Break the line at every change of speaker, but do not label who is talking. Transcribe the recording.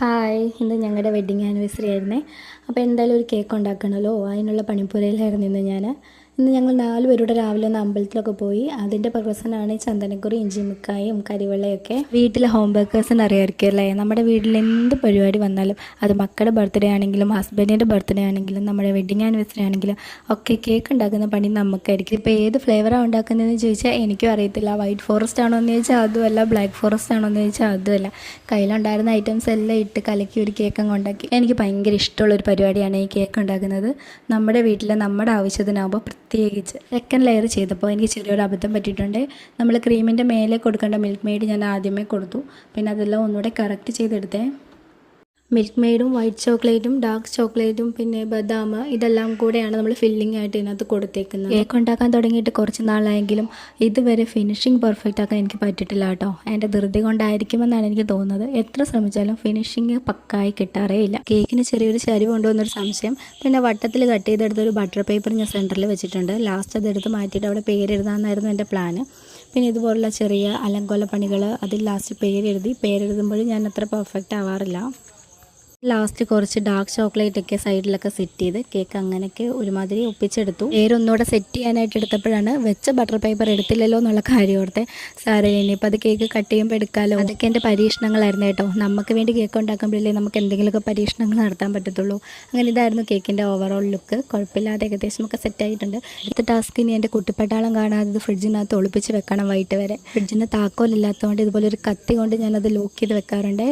Hi, ഇന്ന് ഞങ്ങളുടെ wedding anniversary ആയിരുന്നേ. അപ്പോൾ എന്തായാലും ഒരു കേക്ക് ഉണ്ടാക്കണമല്ലോ, അതിനുള്ള പണിപ്പുരയിലായിരുന്നു ഇന്ന് ഞങ്ങൾ 4 പേരുടെ രാവിലെ ഒന്ന് അമ്പലത്തിലൊക്കെ പോയി. അതിൻ്റെ പ്രസനാണ് ചന്ദനക്കുറി, ഇഞ്ചിമിക്കായും കരിവെള്ളയൊക്കെ. വീട്ടിലെ ഹോം ബേക്കേഴ്സിന് അറിയാമായിരിക്കും അല്ലേ, നമ്മുടെ വീട്ടിൽ എന്ത് പരിപാടി വന്നാലും, അത് മക്കളുടെ ബർത്ത്ഡേ ആണെങ്കിലും ഹസ്ബൻഡിൻ്റെ ബർത്ത്ഡേ ആണെങ്കിലും നമ്മുടെ വെഡ്ഡിങ് ആനിവേഴ്സറി ആണെങ്കിലും ഒക്കെ കേക്ക് ഉണ്ടാക്കുന്ന പണി നമുക്കായിരിക്കും. ഇപ്പോൾ ഏത് ഫ്ലേവറാണ് ഉണ്ടാക്കുന്നതെന്ന് ചോദിച്ചാൽ എനിക്കും അറിയത്തില്ല. വൈറ്റ് ഫോറസ്റ്റ് ആണോ എന്ന് ചോദിച്ചാൽ അതുമല്ല, ബ്ലാക്ക് ഫോറസ്റ്റ് ആണോ എന്ന് ചോദിച്ചാൽ അതുമല്ല. കയ്യിലുണ്ടായിരുന്ന ഐറ്റംസ് എല്ലാം ഇട്ട് കലക്കി ഒരു കേക്ക് അങ്ങ് ഉണ്ടാക്കി. എനിക്ക് ഭയങ്കര ഇഷ്ടമുള്ളൊരു പരിപാടിയാണ് ഈ കേക്ക് ഉണ്ടാക്കുന്നത്. നമ്മുടെ വീട്ടിൽ നമ്മുടെ ആവശ്യത്തിനാകുമ്പോൾ പ്രത്യേകിച്ച്. സെക്കൻഡ് ലെയർ ചെയ്തപ്പോൾ എനിക്ക് ചെറിയൊരു അബദ്ധം പറ്റിയിട്ടുണ്ട്. നമ്മൾ ക്രീമിൻ്റെ മേലെ കൊടുക്കേണ്ട മിൽക്ക് മെയ്ഡ് ഞാൻ ആദ്യമേ കൊടുത്തു. പിന്നെ അതെല്ലാം ഒന്നുകൂടെ കറക്റ്റ് ചെയ്തെടുത്തേ. മിൽക്ക് മെയ്ഡും വൈറ്റ് ചോക്ലേറ്റും ഡാർക്ക് ചോക്ലേറ്റും പിന്നെ ബദാം ഇതെല്ലാം കൂടെയാണ് നമ്മൾ ഫില്ലിംഗ് ആയിട്ട് ഇതിനകത്ത് കൊടുത്തേക്കുന്നത്. കേക്ക് ഉണ്ടാക്കാൻ തുടങ്ങിയിട്ട് കുറച്ച് നാളായെങ്കിലും ഇതുവരെ ഫിനിഷിങ് പെർഫെക്റ്റ് ആക്കാൻ എനിക്ക് പറ്റിയിട്ടില്ല കേട്ടോ. എൻ്റെ ധൃതി കൊണ്ടായിരിക്കുമെന്നാണ് എനിക്ക് തോന്നുന്നത്. എത്ര ശ്രമിച്ചാലും ഫിനിഷിങ് പക്കായി കിട്ടാറേ ഇല്ല. കേക്കിന് ചെറിയൊരു ചരിവുണ്ടോ എന്നൊരു സംശയം. പിന്നെ വട്ടത്തിൽ കട്ട് ചെയ്തെടുത്തൊരു ബട്ടർ പേപ്പർ ഞാൻ സെൻറ്ററിൽ വെച്ചിട്ടുണ്ട്. ലാസ്റ്റ് അതെടുത്ത് മാറ്റിയിട്ട് അവിടെ പേരെഴുതാമെന്നായിരുന്നു എൻ്റെ പ്ലാന്. പിന്നെ ഇതുപോലുള്ള ചെറിയ അലങ്കോല പണികൾ അതിൽ ലാസ്റ്റ് പേരെഴുതുമ്പോഴും ഞാൻ അത്ര പെർഫെക്റ്റ് ആവാറില്ല. ലാസ്റ്റ് കുറച്ച് ഡാർക്ക് ചോക്ലേറ്റ് ഒക്കെ സൈഡിലൊക്കെ സെറ്റ് ചെയ്ത് കേക്ക് അങ്ങനെയൊക്കെ ഒരുമാതിരി ഒപ്പിച്ചെടുത്തു. ഒന്നുകൂടെ സെറ്റ് ചെയ്യാനായിട്ട് എടുത്തപ്പോഴാണ് വെച്ച ബട്ടർ പേപ്പർ എടുത്തില്ലല്ലോ എന്നുള്ള കാര്യം ഓർത്തെ. സാരമില്ല, ഇനിയിപ്പോൾ അത് കേക്ക് കട്ട് ചെയ്യുമ്പോൾ എടുക്കാമല്ലോ. അതൊക്കെ എൻ്റെ പരീക്ഷണങ്ങളായിരുന്നു കേട്ടോ. നമുക്ക് വേണ്ടി കേക്ക് ഉണ്ടാക്കുമ്പോഴല്ലേ നമുക്ക് എന്തെങ്കിലുമൊക്കെ പരീക്ഷണങ്ങൾ നടത്താൻ പറ്റത്തുള്ളൂ. അങ്ങനെ ഇതായിരുന്നു കേക്കിൻ്റെ ഓവറോൾ ലുക്ക്. കുഴപ്പമില്ലാതെ ഏകദേശമൊക്കെ സെറ്റായിട്ടുണ്ട്. അടുത്ത ടാസ്ക് ഇനി എൻ്റെ കുട്ടിപ്പട്ടാളം കാണാതെ ഫ്രിഡ്ജിനകത്ത് ഒളിപ്പിച്ച് വെക്കണം വൈകിട്ട് വരെ. ഫ്രിഡ്ജിന് താക്കോലില്ലാത്തതുകൊണ്ട് ഇതുപോലെ ഒരു കത്തി കൊണ്ട് ഞാനത് ലോക്ക് ചെയ്ത് വെക്കാറുണ്ട്.